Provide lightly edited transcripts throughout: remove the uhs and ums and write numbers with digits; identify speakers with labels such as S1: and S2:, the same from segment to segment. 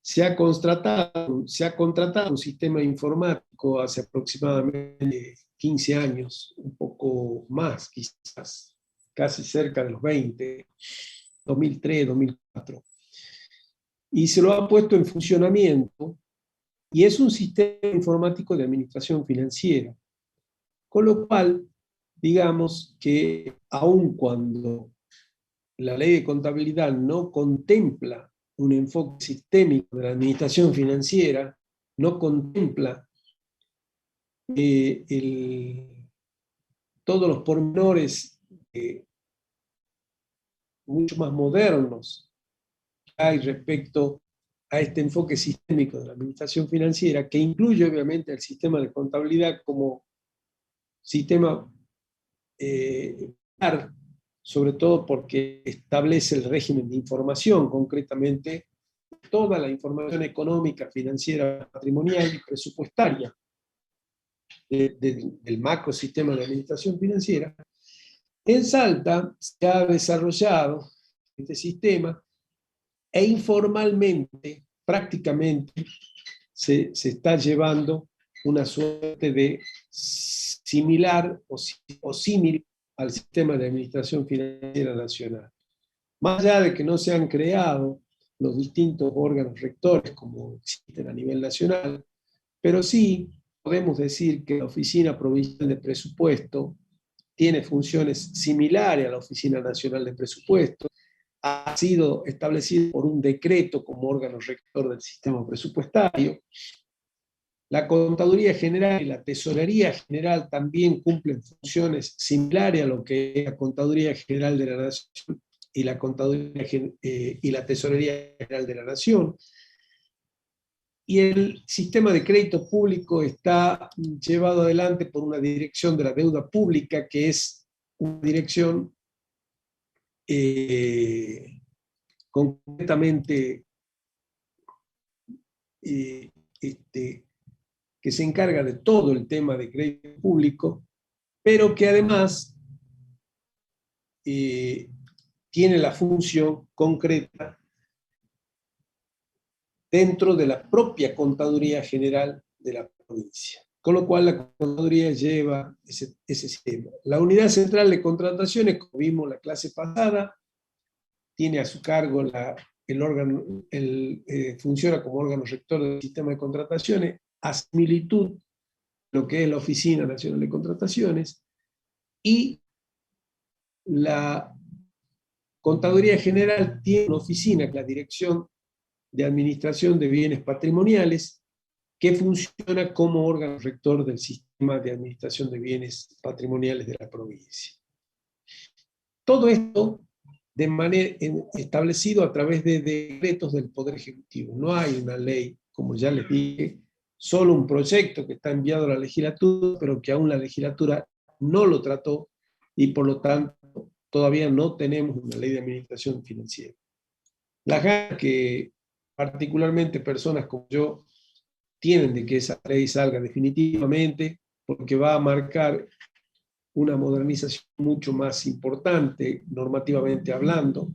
S1: se ha contratado un sistema informático hace aproximadamente 15 años, un poco más quizás, casi cerca de los 20, 2003, 2004. Y se lo ha puesto en funcionamiento, y es un sistema informático de administración financiera. Con lo cual, digamos que aun cuando la ley de contabilidad no contempla un enfoque sistémico de la administración financiera, no contempla todos los pormenores mucho más modernos que hay respecto a este enfoque sistémico de la administración financiera, que incluye obviamente el sistema de contabilidad como sistema sobre todo porque establece el régimen de información, concretamente toda la información económica, financiera, patrimonial y presupuestaria del macrosistema de administración financiera. En Salta se ha desarrollado este sistema e informalmente, prácticamente, se está llevando una suerte de similar o símil al sistema de administración financiera nacional. Más allá de que no se han creado los distintos órganos rectores como existen a nivel nacional, pero sí podemos decir que la Oficina Provincial de Presupuesto tiene funciones similares a la Oficina Nacional de Presupuesto, ha sido establecido por un decreto como órgano rector del sistema presupuestario. La Contaduría General y la Tesorería General también cumplen funciones similares a lo que es la Contaduría General de la Nación y la Tesorería General de la Nación. Y el sistema de crédito público está llevado adelante por una dirección de la deuda pública, que es una dirección concretamente que se encarga de todo el tema de crédito público, pero que además tiene la función concreta dentro de la propia Contaduría General de la provincia. Con lo cual la Contaduría lleva ese sistema. La Unidad Central de Contrataciones, como vimos la clase pasada, tiene a su cargo funciona como órgano rector del sistema de contrataciones, a similitud de lo que es la Oficina Nacional de Contrataciones, y la Contaduría General tiene una oficina, la Dirección de Administración de Bienes Patrimoniales, que funciona como órgano rector del sistema de administración de bienes patrimoniales de la provincia. Todo esto de manera establecido a través de decretos del Poder Ejecutivo. No hay una ley, como ya les dije, solo un proyecto que está enviado a la legislatura, pero que aún la legislatura no lo trató y por lo tanto todavía no tenemos una ley de administración financiera. Las ganas que particularmente personas como yo tienen de que esa ley salga definitivamente, porque va a marcar una modernización mucho más importante, normativamente hablando,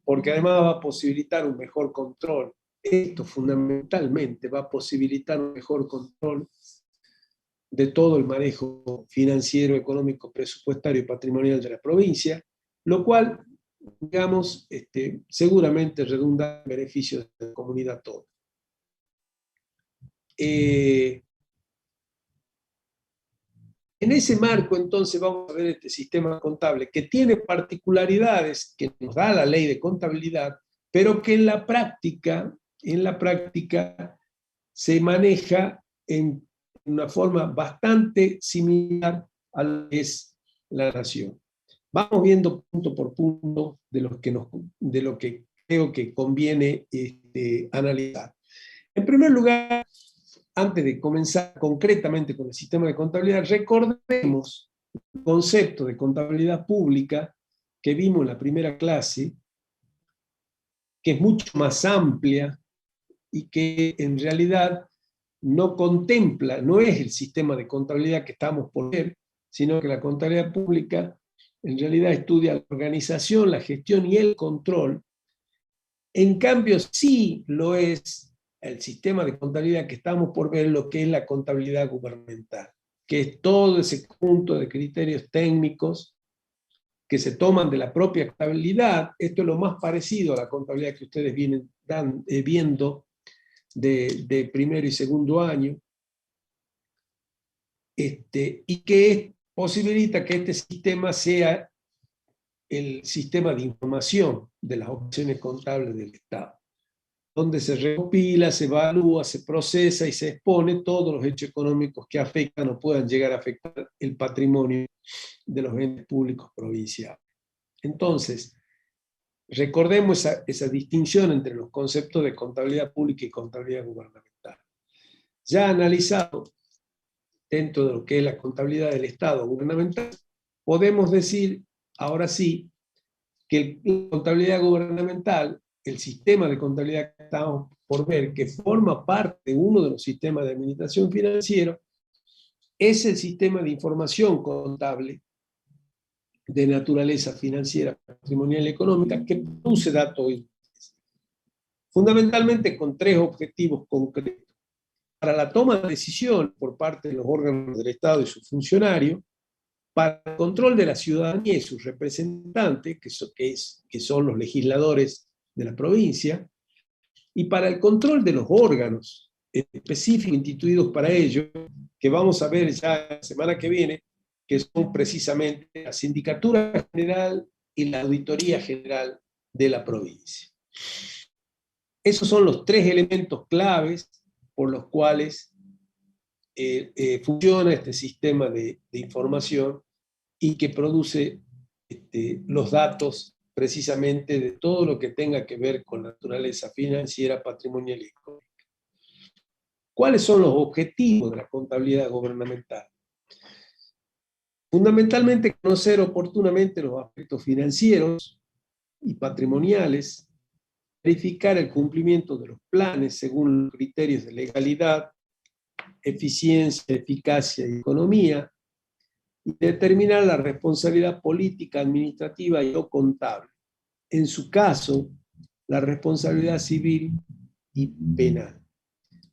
S1: porque además va a posibilitar un mejor control. Esto fundamentalmente va a posibilitar un mejor control de todo el manejo financiero, económico, presupuestario y patrimonial de la provincia, lo cual, digamos, seguramente redunda en beneficio de la comunidad toda. En ese marco, entonces, vamos a ver este sistema contable que tiene particularidades que nos da la ley de contabilidad, pero que en la práctica se maneja en una forma bastante similar a lo que es la nación. Vamos viendo punto por punto de lo que creo que conviene analizar. En primer lugar, antes de comenzar concretamente con el sistema de contabilidad, recordemos el concepto de contabilidad pública que vimos en la primera clase, que es mucho más amplia y que en realidad no contempla, no es el sistema de contabilidad que estamos por ver, sino que la contabilidad pública en realidad estudia la organización, la gestión y el control En cambio, sí lo es el sistema de contabilidad que estamos por ver, lo que es la contabilidad gubernamental, que es todo ese conjunto de criterios técnicos que se toman de la propia contabilidad. Esto es lo más parecido a la contabilidad que ustedes vienen viendo de primero y segundo año, y que posibilita que este sistema sea el sistema de información de las operaciones contables del Estado, donde se recopila, se evalúa, se procesa y se expone todos los hechos económicos que afectan o puedan llegar a afectar el patrimonio de los entes públicos provinciales. Entonces, recordemos esa distinción entre los conceptos de contabilidad pública y contabilidad gubernamental. Ya analizado dentro de lo que es la contabilidad del Estado gubernamental, podemos decir, ahora sí, que la contabilidad gubernamental, el sistema de contabilidad que estamos por ver, que forma parte de uno de los sistemas de administración financiera, es el sistema de información contable de naturaleza financiera, patrimonial y económica que produce datos fundamentalmente con tres objetivos concretos. Para la toma de decisión por parte de los órganos del Estado y sus funcionarios, para el control de la ciudadanía y sus representantes, que son los legisladores de la provincia, y para el control de los órganos específicos instituidos para ello, que vamos a ver ya la semana que viene, que son precisamente la Sindicatura General y la Auditoría General de la provincia. Esos son los tres elementos claves por los cuales funciona este sistema de información y que produce los datos precisamente de todo lo que tenga que ver con naturaleza financiera, patrimonial y económica. ¿Cuáles son los objetivos de la contabilidad gubernamental? Fundamentalmente, conocer oportunamente los aspectos financieros y patrimoniales, verificar el cumplimiento de los planes según los criterios de legalidad, eficiencia, eficacia y economía, y determinar la responsabilidad política, administrativa y o contable. En su caso, la responsabilidad civil y penal.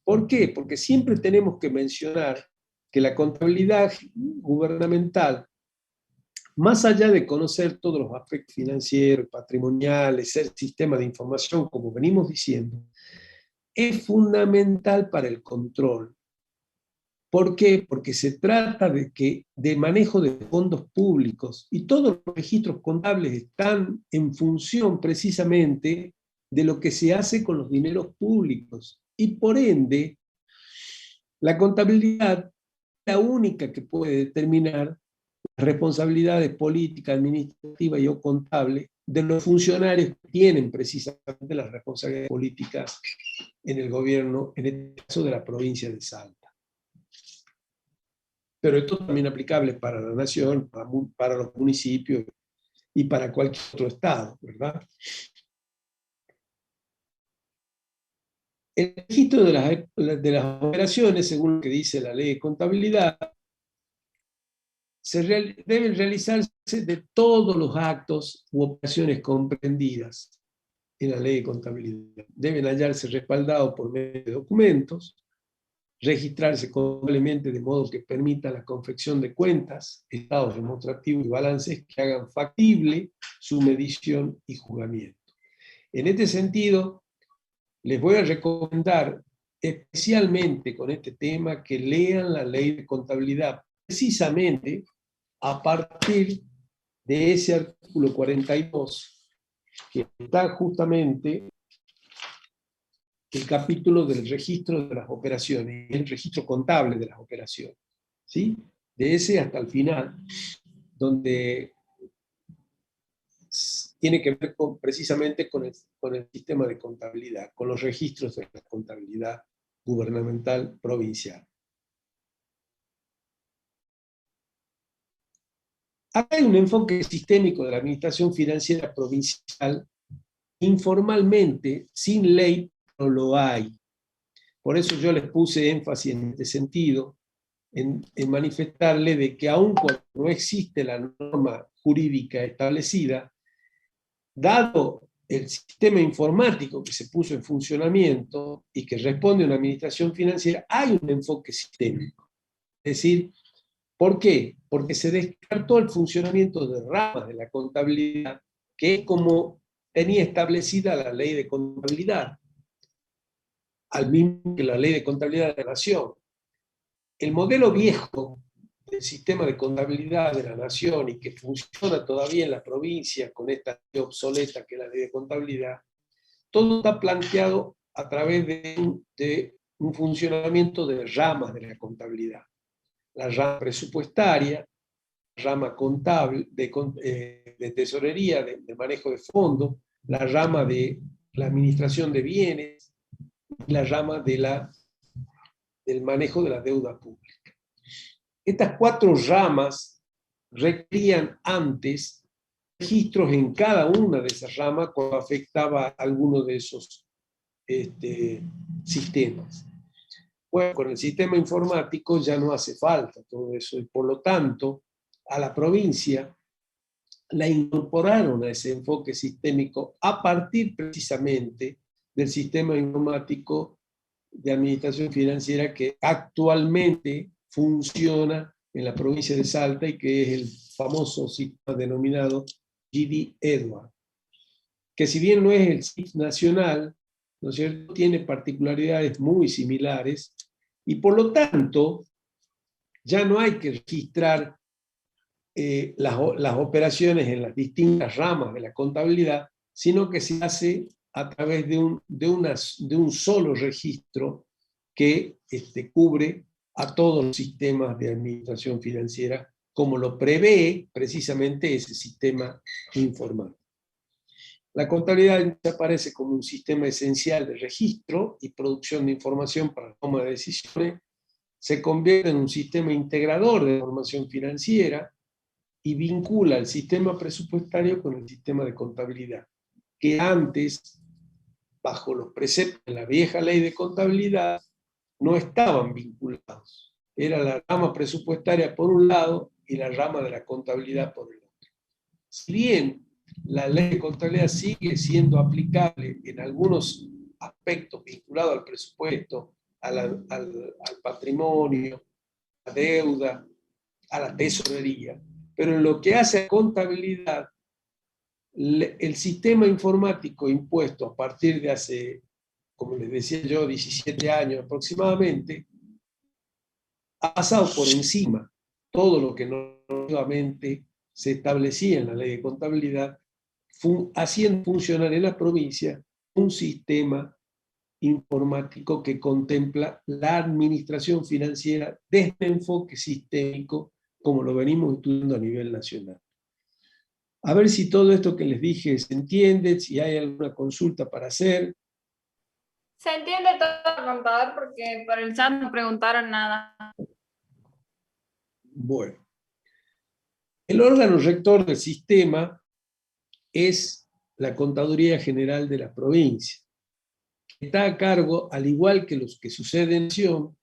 S1: ¿Por qué? Porque siempre tenemos que mencionar que la contabilidad gubernamental, más allá de conocer todos los aspectos financieros, patrimoniales, ser sistema de información, como venimos diciendo, es fundamental para el control. ¿Por qué? Porque se trata de manejo de fondos públicos y todos los registros contables están en función precisamente de lo que se hace con los dineros públicos. Y por ende, la contabilidad es la única que puede determinar las responsabilidades políticas, administrativas y o contables de los funcionarios que tienen precisamente las responsabilidades políticas en el gobierno, en el caso de la provincia de Salta. Pero esto también es aplicable para la nación, para los municipios y para cualquier otro estado, ¿verdad? El registro de las operaciones, según lo que dice la ley de contabilidad, deben realizarse de todos los actos u operaciones comprendidas en la ley de contabilidad. Deben hallarse respaldados por medio de documentos, registrarse contablemente de modo que permita la confección de cuentas, estados demostrativos y balances que hagan factible su medición y juzgamiento. En este sentido, les voy a recomendar especialmente con este tema que lean la ley de contabilidad, precisamente a partir de ese artículo 42, que está justamente el capítulo del registro de las operaciones, el registro contable de las operaciones, ¿sí? De ese hasta el final, donde tiene que ver precisamente con el sistema de contabilidad, con los registros de la contabilidad gubernamental provincial. Acá hay un enfoque sistémico de la administración financiera provincial. Informalmente, sin ley, no lo hay. Por eso yo les puse énfasis en este sentido, en manifestarle de que aun cuando no existe la norma jurídica establecida, dado el sistema informático que se puso en funcionamiento y que responde a una administración financiera, hay un enfoque sistémico. Es decir, ¿por qué? Porque se descartó el funcionamiento de ramas de la contabilidad, que es como tenía establecida la ley de contabilidad, al mismo que la ley de contabilidad de la nación. El modelo viejo del sistema de contabilidad de la nación y que funciona todavía en la provincia con esta ley obsoleta que es la ley de contabilidad, todo está planteado a través de un funcionamiento de ramas de la contabilidad. La rama presupuestaria, la rama contable, de tesorería, de manejo de fondos, la rama de la administración de bienes, y la rama del manejo de la deuda pública. Estas 4 ramas requerían antes registros en cada una de esas ramas cuando afectaba a alguno de esos sistemas. Bueno, con el sistema informático ya no hace falta todo eso y por lo tanto a la provincia la incorporaron a ese enfoque sistémico a partir precisamente del sistema informático de administración financiera que actualmente funciona en la provincia de Salta y que es el famoso sistema denominado GD Edward, que si bien no es el SIF nacional, ¿no es cierto?, tiene particularidades muy similares y por lo tanto ya no hay que registrar las operaciones en las distintas ramas de la contabilidad, sino que se hace a través de un solo registro que cubre a todos los sistemas de administración financiera, como lo prevé precisamente ese sistema informático. La contabilidad aparece como un sistema esencial de registro y producción de información para la toma de decisiones, se convierte en un sistema integrador de información financiera y vincula el sistema presupuestario con el sistema de contabilidad, que antes, bajo los preceptos de la vieja ley de contabilidad, no estaban vinculados. Era la rama presupuestaria por un lado y la rama de la contabilidad por el otro. Si bien la ley de contabilidad sigue siendo aplicable en algunos aspectos vinculados al presupuesto, al patrimonio, a la deuda, a la tesorería, pero en lo que hace a contabilidad, el sistema informático impuesto a partir de hace, como les decía yo, 17 años aproximadamente, ha pasado por encima todo lo que nuevamente se establecía en la ley de contabilidad, haciendo funcionar en la provincia un sistema informático que contempla la administración financiera desde el enfoque sistémico, como lo venimos estudiando a nivel nacional. A ver si todo esto que les dije se entiende, si hay alguna consulta para hacer.
S2: Se entiende todo, contador, porque por el chat no preguntaron nada.
S1: Bueno. El órgano rector del sistema es la Contaduría General de la provincia, que está a cargo, al igual que los que suceden en Nación,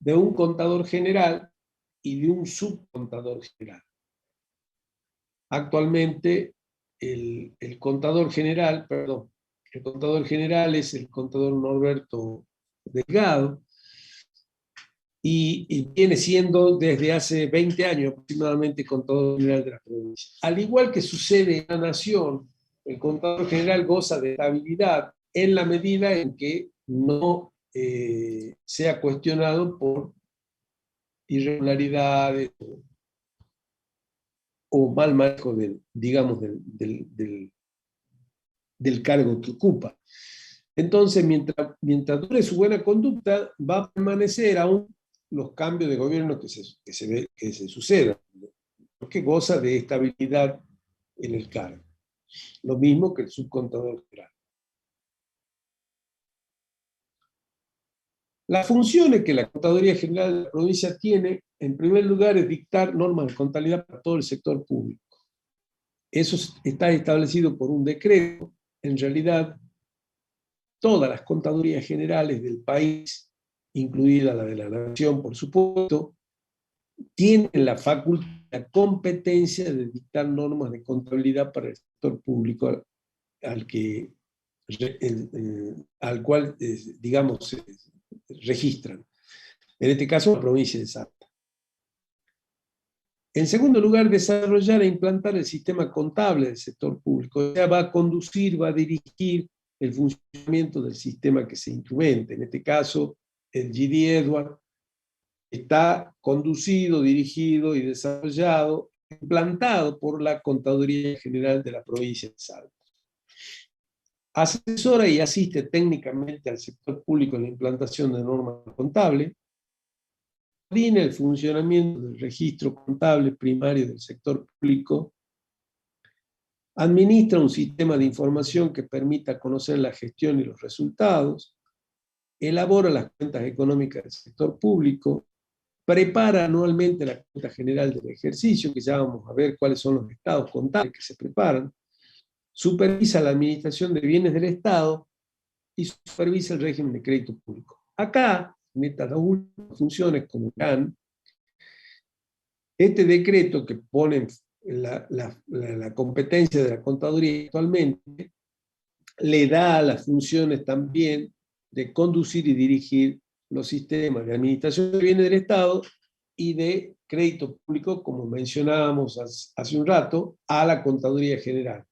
S1: de un contador general y de un subcontador general. Actualmente, el contador general es el contador Norberto Delgado, y viene siendo desde hace 20 años aproximadamente contador general de la provincia. Al igual que sucede en la Nación, el contador general goza de estabilidad en la medida en que no sea cuestionado por irregularidades o mal manejo del cargo que ocupa. Entonces, mientras dure su buena conducta, va a permanecer aún los cambios de gobierno que se sucedan, porque goza de estabilidad en el cargo. Lo mismo que el subcontador general. Las funciones que la Contaduría General de la provincia tiene, en primer lugar, es dictar normas de contabilidad para todo el sector público. Eso está establecido por un decreto. En realidad, todas las contadurías generales del país, incluida la de la Nación, por supuesto, tienen la facultad, la competencia de dictar normas de contabilidad para el sector público al cual, digamos, registran. En este caso, la provincia de Salta. En segundo lugar, desarrollar e implantar el sistema contable del sector público. O sea, va a conducir, va a dirigir el funcionamiento del sistema que se instrumente. En este caso, el GD Edward está conducido, dirigido y desarrollado, implantado por la Contaduría General de la provincia de Salta. Asesora y asiste técnicamente al sector público en la implantación de normas contables, coordina el funcionamiento del registro contable primario del sector público, administra un sistema de información que permita conocer la gestión y los resultados, elabora las cuentas económicas del sector público, prepara anualmente la cuenta general del ejercicio, que ya vamos a ver cuáles son los estados contables que se preparan, supervisa la administración de bienes del Estado y supervisa el régimen de crédito público. Acá, en estas dos últimas funciones, como verán, este decreto que pone la competencia de la contaduría actualmente, le da las funciones también de conducir y dirigir los sistemas de administración de bienes del Estado y de crédito público, como mencionábamos hace un rato, a la Contaduría General,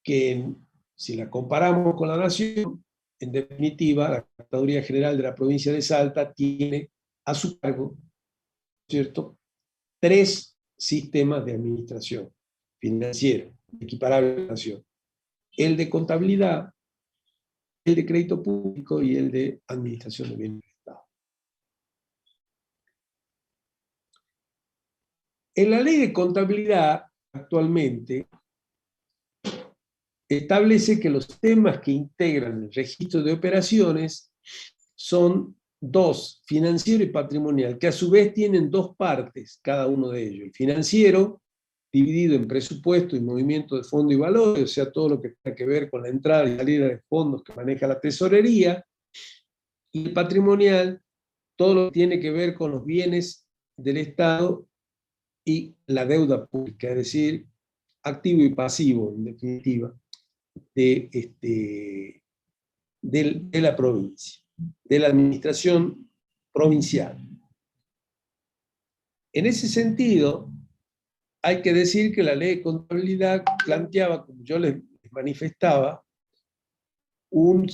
S1: que si la comparamos con la Nación, en definitiva, la Contaduría General de la provincia de Salta tiene a su cargo, ¿cierto?, 3 sistemas de administración financiera, equiparables a la Nación: el de contabilidad, el de crédito público y el de administración de bienes del Estado. En la ley de contabilidad, actualmente, establece que los temas que integran el registro de operaciones son 2, financiero y patrimonial, que a su vez tienen 2 partes, cada uno de ellos. El financiero, dividido en presupuesto y movimiento de fondo y valores, o sea, todo lo que tenga que ver con la entrada y salida de fondos que maneja la tesorería, y el patrimonial, todo lo que tiene que ver con los bienes del Estado y la deuda pública, es decir, activo y pasivo, en definitiva, de la provincia, de la administración provincial. En ese sentido, hay que decir que la ley de contabilidad planteaba, como yo les manifestaba, un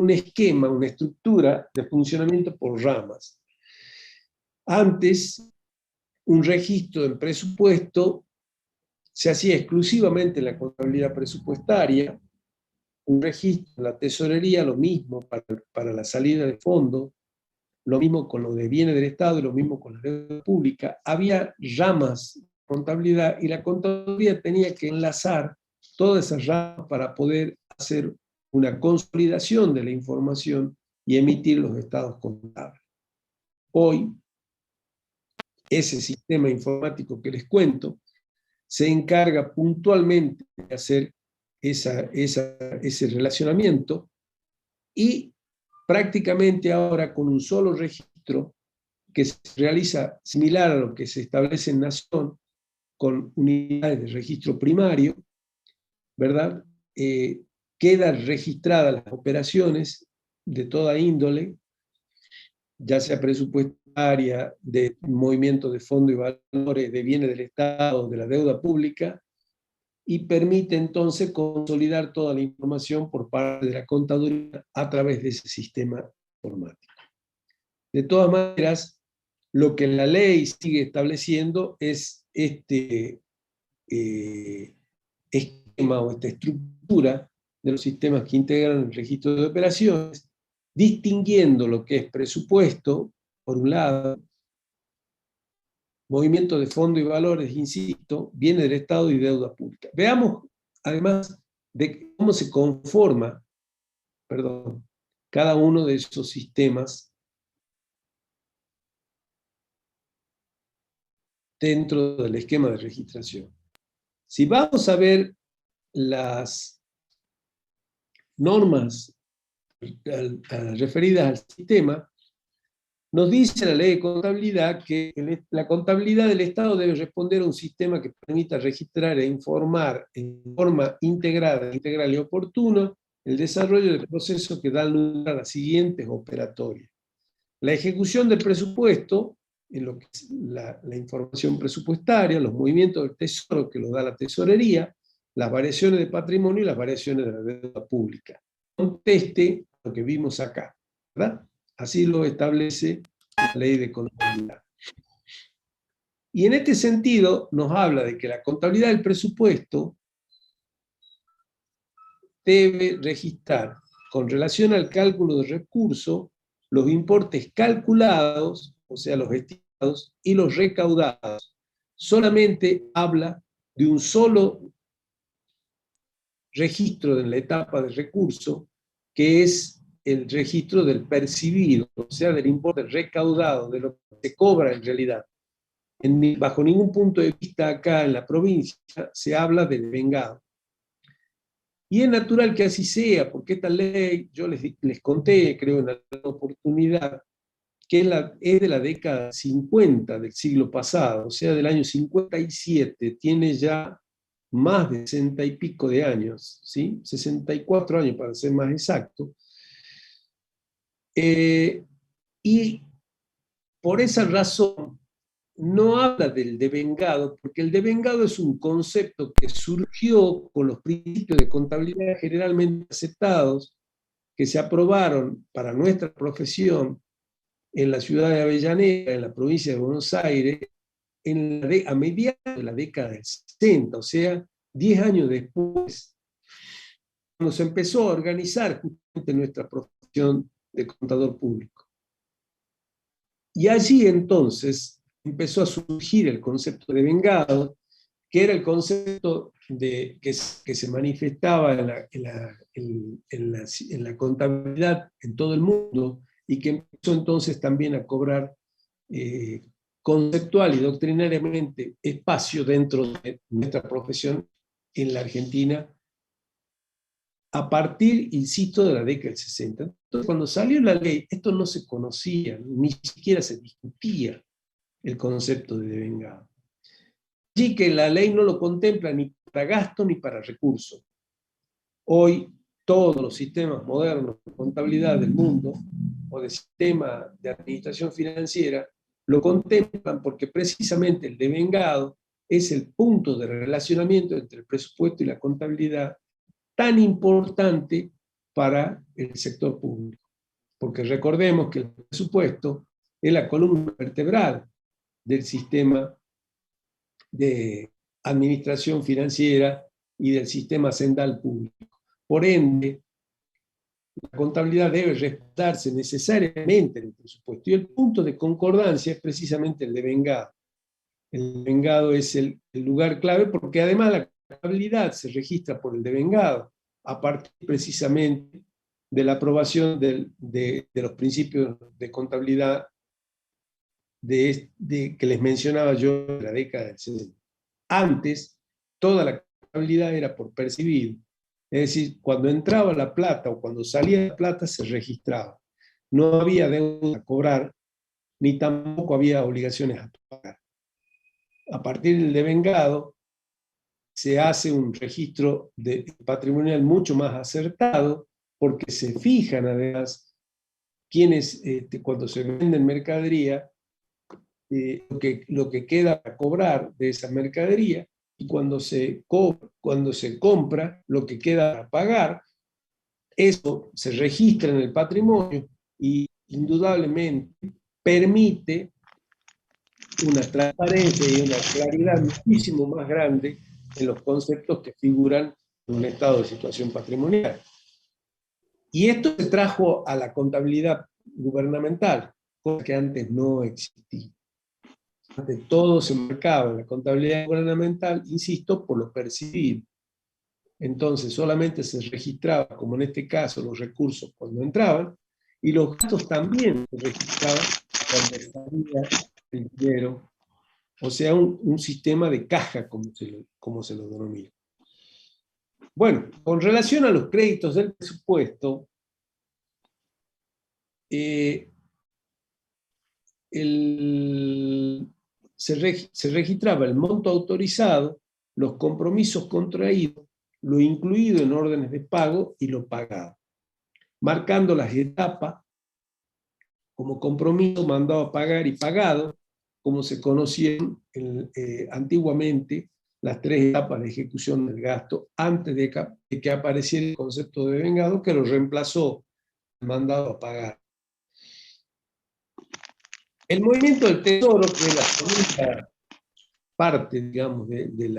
S1: esquema, una estructura de funcionamiento por ramas. Antes, un registro del presupuesto se hacía exclusivamente en la contabilidad presupuestaria, un registro en la tesorería, lo mismo para la salida de fondos, lo mismo con lo de bienes del Estado y lo mismo con la deuda pública. Había ramas de contabilidad y la contaduría tenía que enlazar todas esas ramas para poder hacer una consolidación de la información y emitir los estados contables. Hoy, ese sistema informático que les cuento se encarga puntualmente de hacer ese relacionamiento y prácticamente ahora con un solo registro que se realiza similar a lo que se establece en Nación con unidades de registro primario, ¿verdad? Quedan registradas las operaciones de toda índole, ya sea presupuestaria, de movimiento de fondos y valores, de bienes del Estado, de la deuda pública, y permite entonces consolidar toda la información por parte de la contaduría a través de ese sistema informático. De todas maneras, lo que la ley sigue estableciendo es este esquema o esta estructura de los sistemas que integran el registro de operaciones, distinguiendo lo que es presupuesto, por un lado, movimiento de fondo y valores, insisto, bienes del Estado y deuda pública. Veamos, además, de cómo se conforma, cada uno de esos sistemas dentro del esquema de registración. Si vamos a ver las normas referidas al sistema, Nos dice la ley de contabilidad que la contabilidad del Estado debe responder a un sistema que permita registrar e informar en forma integrada, integral y oportuna el desarrollo de procesos que dan lugar a las siguientes operatorias. La ejecución del presupuesto, en lo que es la información presupuestaria, los movimientos del tesoro que lo da la tesorería, las variaciones de patrimonio y las variaciones de la deuda pública. Conteste lo que vimos acá, ¿verdad? Así lo establece la ley de contabilidad. Y en este sentido nos habla de que la contabilidad del presupuesto debe registrar, con relación al cálculo de recursos, los importes calculados, o sea, los estimados, y los recaudados. Solamente habla de un solo registro en la etapa de recurso, que es el registro del percibido, o sea, del importe recaudado, de lo que se cobra en realidad. Bajo ningún punto de vista acá en la provincia se habla del devengado. Y es natural que así sea, porque esta ley, yo les conté, creo en alguna oportunidad, que es de la década 50 del siglo pasado, o sea, del año 57, tiene ya más de 60 y pico de años, ¿sí? 64 años para ser más exacto. Y por esa razón no habla del devengado, porque el devengado es un concepto que surgió con los principios de contabilidad generalmente aceptados, que se aprobaron para nuestra profesión en la ciudad de Avellaneda, en la provincia de Buenos Aires, a mediados de la década del 60, o sea, 10 años después, cuando se empezó a organizar justamente nuestra profesión de contador público. Y allí entonces empezó a surgir el concepto de devengado, que era el concepto que se manifestaba en la contabilidad en todo el mundo y que empezó entonces también a cobrar conceptual y doctrinariamente espacio dentro de nuestra profesión en la Argentina a partir, insisto, de la década del 60. Entonces, cuando salió la ley, esto no se conocía, ni siquiera se discutía el concepto de devengado. Así que la ley no lo contempla ni para gasto ni para recursos. Hoy todos los sistemas modernos de contabilidad del mundo o de sistema de administración financiera lo contemplan porque precisamente el devengado es el punto de relacionamiento entre el presupuesto y la contabilidad tan importante para el sector público. Porque recordemos que el presupuesto es la columna vertebral del sistema de administración financiera y del sistema hacendal público. Por ende, la contabilidad debe respetarse necesariamente en el presupuesto. Y el punto de concordancia es precisamente el devengado. El devengado es el lugar clave porque además la contabilidad se registra por el devengado a partir precisamente de la aprobación de los principios de contabilidad que les mencionaba yo en la década del 60. Antes, toda la contabilidad era por percibido. Es decir, cuando entraba la plata o cuando salía la plata se registraba. No había deuda a cobrar, ni tampoco había obligaciones a pagar. A partir del devengado, se hace un registro patrimonial mucho más acertado, porque se fijan además quienes, cuando se venden mercadería, lo que queda a cobrar de esa mercadería, y cuando se compra, lo que queda a pagar. Eso se registra en el patrimonio y indudablemente permite una transparencia y una claridad muchísimo más grande en los conceptos que figuran en un estado de situación patrimonial. Y esto se trajo a la contabilidad gubernamental, cosa que antes no existía. Antes todo se marcaba en la contabilidad gubernamental, insisto, por lo percibido. Entonces solamente se registraba, como en este caso, los recursos cuando entraban, y los gastos también se registraban cuando salía el dinero. O sea, un sistema de caja, como se lo denomina. Bueno, con relación a los créditos del presupuesto, se registraba el monto autorizado, los compromisos contraídos, lo incluido en órdenes de pago y lo pagado, marcando las etapas como compromiso, mandado a pagar y pagado, como se conocían antiguamente las 3 etapas de ejecución del gasto antes de que apareciera el concepto de devengado, que lo reemplazó el mandado a pagar. El movimiento del tesoro, que es la segunda parte, digamos, de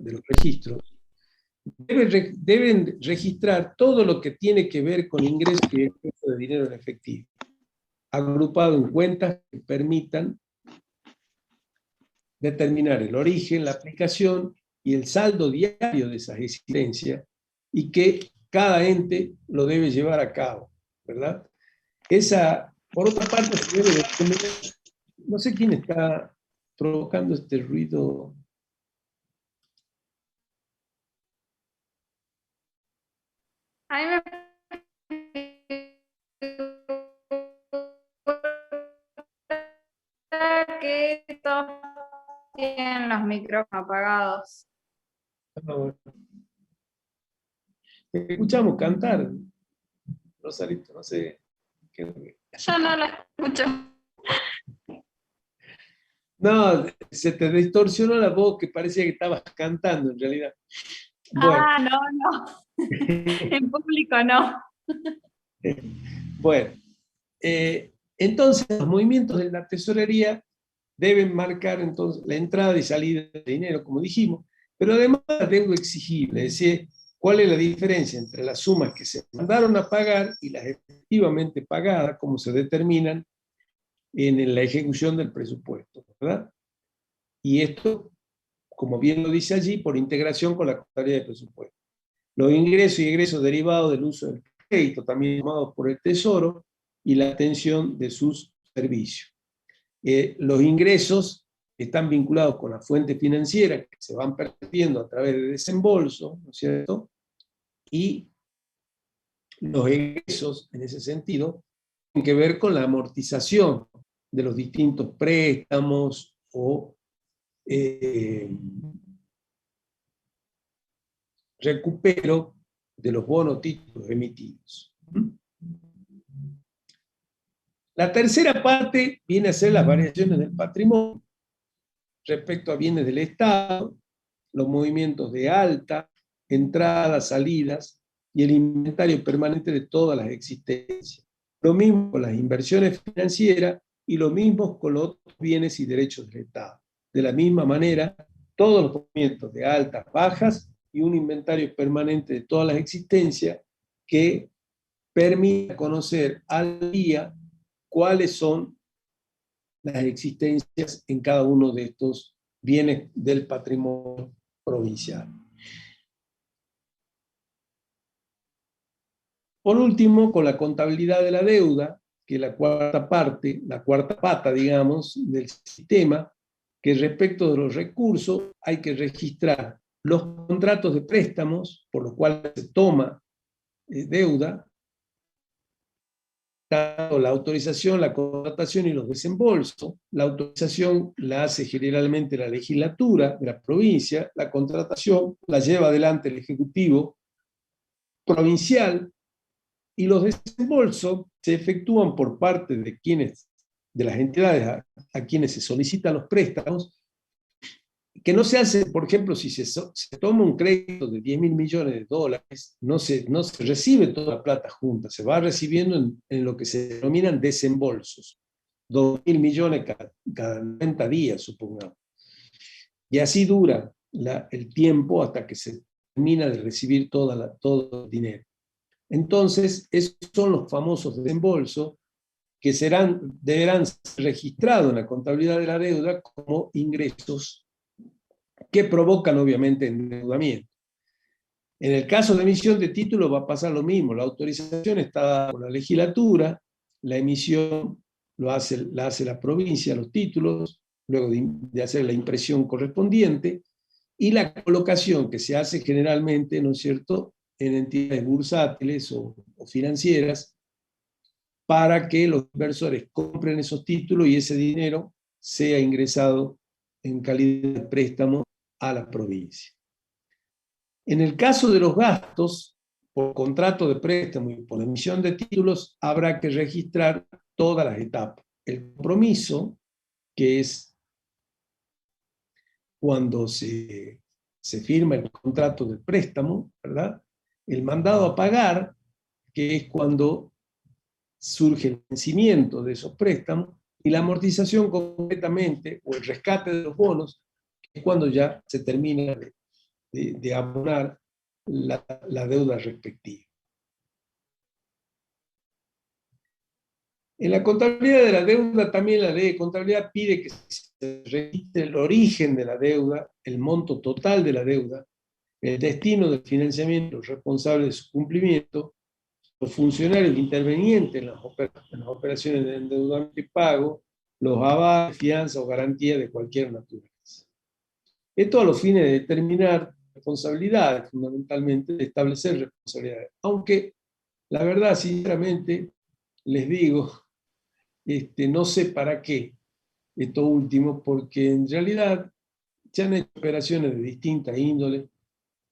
S1: los registros, deben registrar todo lo que tiene que ver con ingresos y exceso de dinero en efectivo, agrupado en cuentas que permitan determinar el origen, la aplicación y el saldo diario de esas existencias, y que cada ente lo debe llevar a cabo, ¿verdad? Por otra parte, se debe determinar, no sé quién está provocando este ruido.
S2: A mí me que todos tienen los micrófonos apagados.
S1: Te escuchamos cantar, Rosarito, no sé.
S2: Yo no lo escucho.
S1: No, se te distorsionó la voz, que parecía que estabas cantando en realidad. Bueno.
S2: Ah, no. En público no.
S1: Bueno, entonces los movimientos de la tesorería deben marcar entonces la entrada y salida de dinero, como dijimos, pero además la deuda exigible, es decir, cuál es la diferencia entre las sumas que se mandaron a pagar y las efectivamente pagadas, como se determinan en la ejecución del presupuesto, ¿verdad? Y esto, como bien lo dice allí, por integración con la contabilidad de presupuesto. Los ingresos y egresos derivados del uso del crédito, también llamados por el Tesoro, y la atención de sus servicios. Los ingresos están vinculados con la fuente financiera que se van perdiendo a través de desembolso, ¿no es cierto? Y los egresos, en ese sentido, tienen que ver con la amortización de los distintos préstamos o recupero de los bonos títulos emitidos. La tercera parte viene a ser las variaciones del patrimonio respecto a bienes del Estado, los movimientos de alta, entradas, salidas y el inventario permanente de todas las existencias. Lo mismo con las inversiones financieras y lo mismo con los otros bienes y derechos del Estado. De la misma manera, todos los movimientos de altas, bajas y un inventario permanente de todas las existencias que permita conocer al día cuáles son las existencias en cada uno de estos bienes del patrimonio provincial. Por último, con la contabilidad de la deuda, que es la cuarta parte, la cuarta pata, digamos, del sistema, que respecto de los recursos hay que registrar los contratos de préstamos por los cuales se toma deuda, tanto la autorización, la contratación y los desembolsos. La autorización la hace generalmente la legislatura de la provincia, la contratación la lleva adelante el Ejecutivo provincial, y los desembolsos se efectúan por parte de las entidades a quienes se solicitan los préstamos, que no se hace, por ejemplo, si se toma un crédito de 10.000 millones de dólares, no se recibe toda la plata junta, se va recibiendo en lo que se denominan desembolsos, 2.000 millones cada 90 días, supongamos. Y así dura el tiempo hasta que se termina de recibir todo el dinero. Entonces, esos son los famosos desembolsos que deberán ser registrados en la contabilidad de la deuda como ingresos que provocan obviamente endeudamiento. En el caso de emisión de títulos va a pasar lo mismo. La autorización está dada por la legislatura, la emisión la hace la provincia, los títulos, luego de hacer la impresión correspondiente, y la colocación que se hace generalmente, ¿no es cierto?, en entidades bursátiles o financieras, para que los inversores compren esos títulos y ese dinero sea ingresado en calidad de préstamo a la provincia. En el caso de los gastos, por contrato de préstamo y por emisión de títulos, habrá que registrar todas las etapas. El compromiso, que es cuando se firma el contrato de préstamo, ¿verdad? El mandado a pagar, que es cuando surge el vencimiento de esos préstamos, y la amortización completamente, o el rescate de los bonos, que es cuando ya se termina de abonar la deuda respectiva. En la contabilidad de la deuda, también la ley de contabilidad pide que se registre el origen de la deuda, el monto total de la deuda, el destino del financiamiento, los responsables de su cumplimiento, los funcionarios intervenientes en las operaciones de endeudamiento y pago, los avales, fianza o garantía de cualquier naturaleza. Esto a los fines de determinar responsabilidades, fundamentalmente, de establecer responsabilidades. Aunque, la verdad, sinceramente, les digo, no sé para qué esto último, porque en realidad se han hecho operaciones de distintas índoles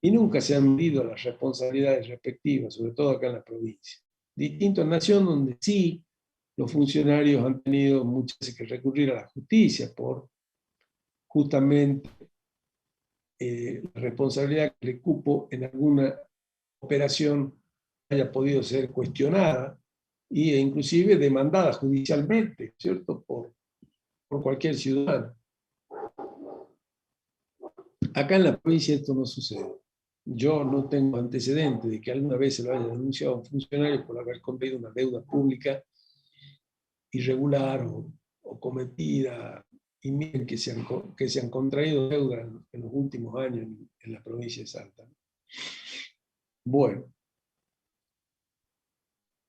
S1: y nunca se han medido las responsabilidades respectivas, sobre todo acá en la provincia. Distinto en Nación, donde sí los funcionarios han tenido muchas veces que recurrir a la justicia por justamente la responsabilidad que le cupo en alguna operación haya podido ser cuestionada e inclusive demandada judicialmente, ¿cierto? Por cualquier ciudadano. Acá en la provincia esto no sucede. Yo no tengo antecedentes de que alguna vez se lo haya denunciado a un funcionario por haber contraído una deuda pública irregular o cometida. Y miren que se han contraído deudas en los últimos años en la provincia de Salta. Bueno.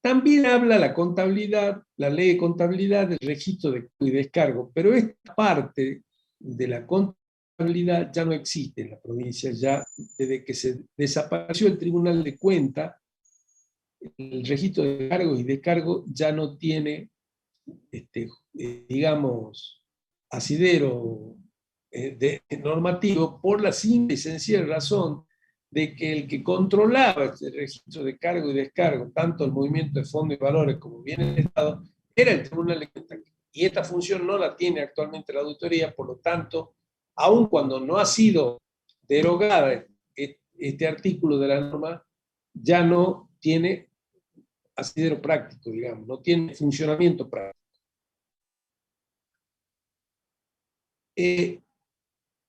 S1: También habla la contabilidad, la ley de contabilidad del registro de y descargo, pero esta parte de la contabilidad ya no existe en la provincia, ya desde que se desapareció el Tribunal de Cuentas, el registro de cargos y descargo ya no tiene, digamos, asidero normativo por la simple y sencilla razón de que el que controlaba este registro de cargo y descargo, tanto el movimiento de fondos y valores como bienes del Estado, era el Tribunal de Cuentas. Y esta función no la tiene actualmente la auditoría, por lo tanto, aun cuando no ha sido derogada este artículo de la norma, ya no tiene asidero práctico, digamos, no tiene funcionamiento práctico.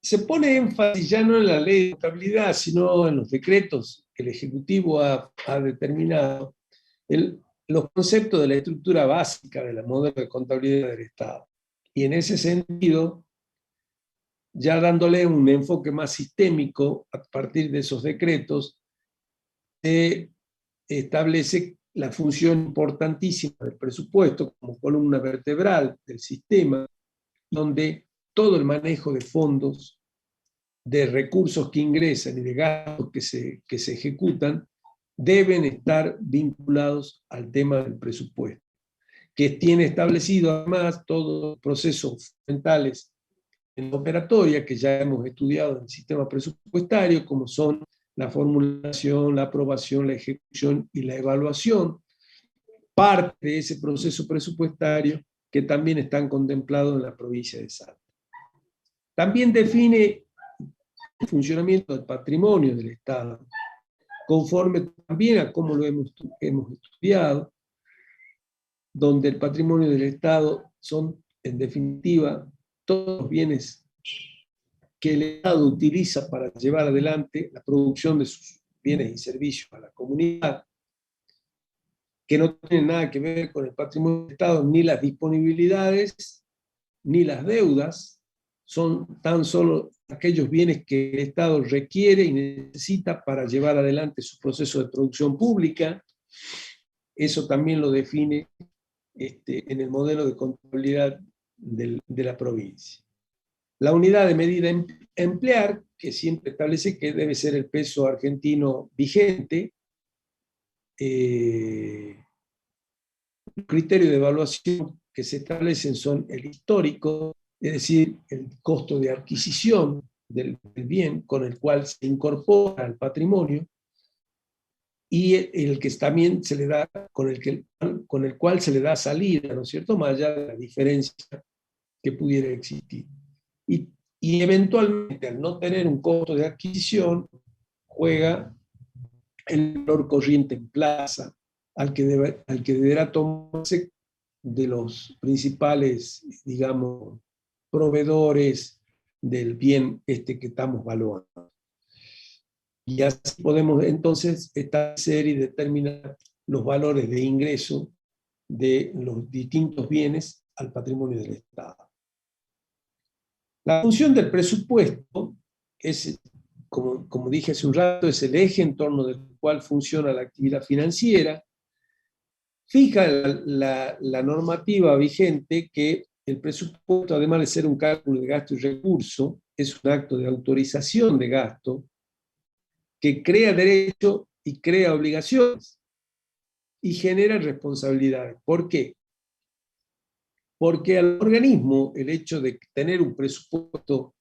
S1: Se pone énfasis ya no en la ley de contabilidad, sino en los decretos que el Ejecutivo ha determinado, los conceptos de la estructura básica de la modelo de contabilidad del Estado. Y en ese sentido, ya dándole un enfoque más sistémico a partir de esos decretos, se establece la función importantísima del presupuesto como columna vertebral del sistema, donde todo el manejo de fondos, de recursos que ingresan y de gastos que se ejecutan, deben estar vinculados al tema del presupuesto, que tiene establecido además todos los procesos fundamentales en la operatoria que ya hemos estudiado en el sistema presupuestario, como son la formulación, la aprobación, la ejecución y la evaluación, parte de ese proceso presupuestario que también están contemplados en la provincia de Salta. También define el funcionamiento del patrimonio del Estado, conforme también a cómo lo hemos estudiado, donde el patrimonio del Estado son, en definitiva, todos los bienes que el Estado utiliza para llevar adelante la producción de sus bienes y servicios a la comunidad, que no tienen nada que ver con el patrimonio del Estado, ni las disponibilidades, ni las deudas, son tan solo aquellos bienes que el Estado requiere y necesita para llevar adelante su proceso de producción pública. Eso también lo define en el modelo de contabilidad de la provincia. La unidad de medida a emplear, que siempre establece que debe ser el peso argentino vigente, Los criterios de evaluación que se establecen son el histórico, es decir, el costo de adquisición del bien con el cual se incorpora al patrimonio, y el que también se le da, con el cual se le da salida, ¿no es cierto?, más allá de la diferencia que pudiera existir. Y eventualmente, al no tener un costo de adquisición, juega el valor corriente en plaza, al que deberá tomarse de los principales, digamos, proveedores del bien que estamos valuando. Y así podemos entonces establecer y determinar los valores de ingreso de los distintos bienes al patrimonio del Estado. La función del presupuesto es, como dije hace un rato, es el eje en torno del cual funciona la actividad financiera. Fija la normativa vigente que el presupuesto, además de ser un cálculo de gasto y recurso, es un acto de autorización de gasto que crea derechos y crea obligaciones y genera responsabilidades. ¿Por qué? Porque al organismo el hecho de tener un presupuesto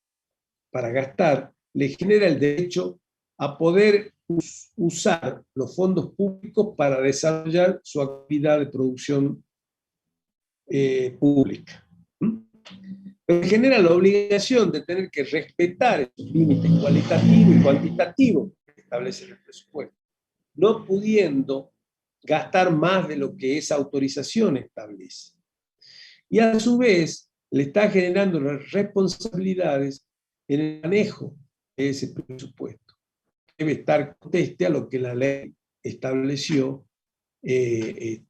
S1: para gastar le genera el derecho a poder usar los fondos públicos para desarrollar su actividad de producción pública. Pero genera la obligación de tener que respetar esos límites cualitativos y cuantitativos que establece el presupuesto, no pudiendo gastar más de lo que esa autorización establece. Y a su vez le está generando las responsabilidades en el manejo de ese presupuesto. Debe estar conteste a lo que la ley estableció en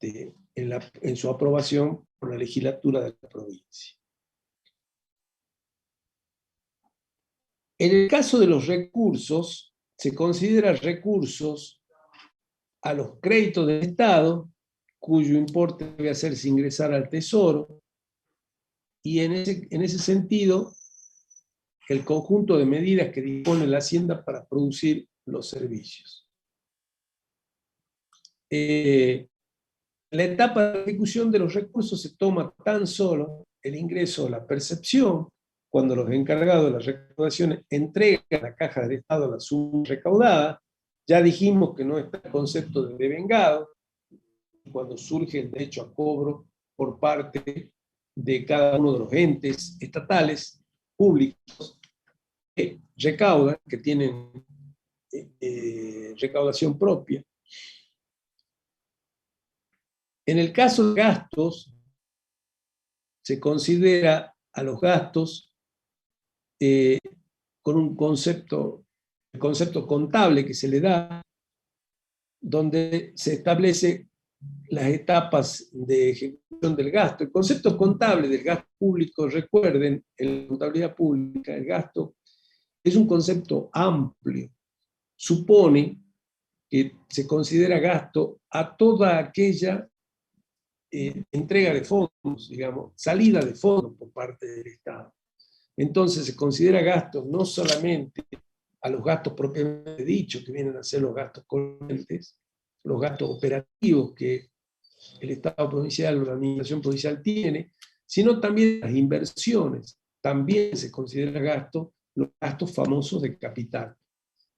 S1: su aprobación por la legislatura de la provincia. En el caso de los recursos, se considera recursos a los créditos del Estado, cuyo importe debe hacerse ingresar al Tesoro, y en ese sentido, el conjunto de medidas que dispone la Hacienda para producir los servicios. La etapa de ejecución de los recursos se toma tan solo el ingreso o la percepción, cuando los encargados de las recaudaciones entregan a la Caja del Estado la suma recaudada. Ya dijimos que no está el concepto de devengado, cuando surge el derecho a cobro por parte de cada uno de los entes estatales, públicos, que recaudan, que tienen recaudación propia. En el caso de gastos, se considera a los gastos con un concepto, el concepto contable que se le da, donde se establece las etapas de ejecución del gasto. El concepto contable del gasto público, recuerden, en la contabilidad pública, el gasto es un concepto amplio. Supone que se considera gasto a toda aquella entrega de fondos, digamos, salida de fondos por parte del Estado. Entonces se considera gasto no solamente a los gastos propiamente dichos, que vienen a ser los gastos corrientes, los gastos operativos que el Estado provincial o la administración provincial tiene, sino también las inversiones. También se considera gasto los gastos famosos de capital.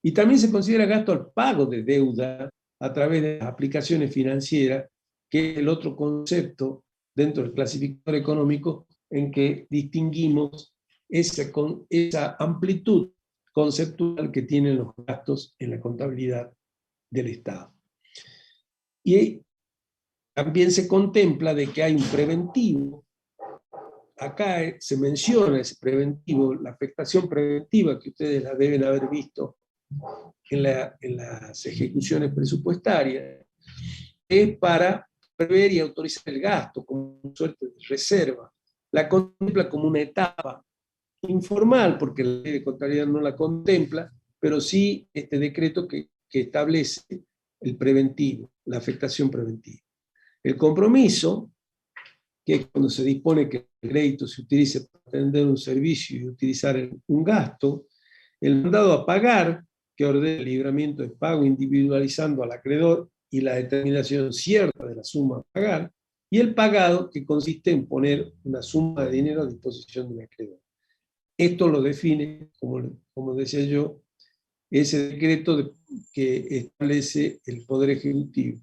S1: Y también se considera gasto al pago de deuda a través de las aplicaciones financieras, que es el otro concepto dentro del clasificador económico en que distinguimos esa amplitud conceptual que tienen los gastos en la contabilidad del Estado. Y también se contempla de que hay un preventivo. Acá se menciona ese preventivo, la afectación preventiva, que ustedes la deben haber visto en las ejecuciones presupuestarias, es para prever y autorizar el gasto como una suerte de reserva. La contempla como una etapa informal, porque la ley de contabilidad no la contempla, pero sí este decreto que establece el preventivo, la afectación preventiva. El compromiso, que es cuando se dispone que el crédito se utilice para atender un servicio y utilizar un gasto, el mandado a pagar, que ordena el libramiento de pago individualizando al acreedor y la determinación cierta de la suma a pagar, y el pagado, que consiste en poner una suma de dinero a disposición de un acreedor. Esto lo define, como decía yo, ese decreto que establece el Poder Ejecutivo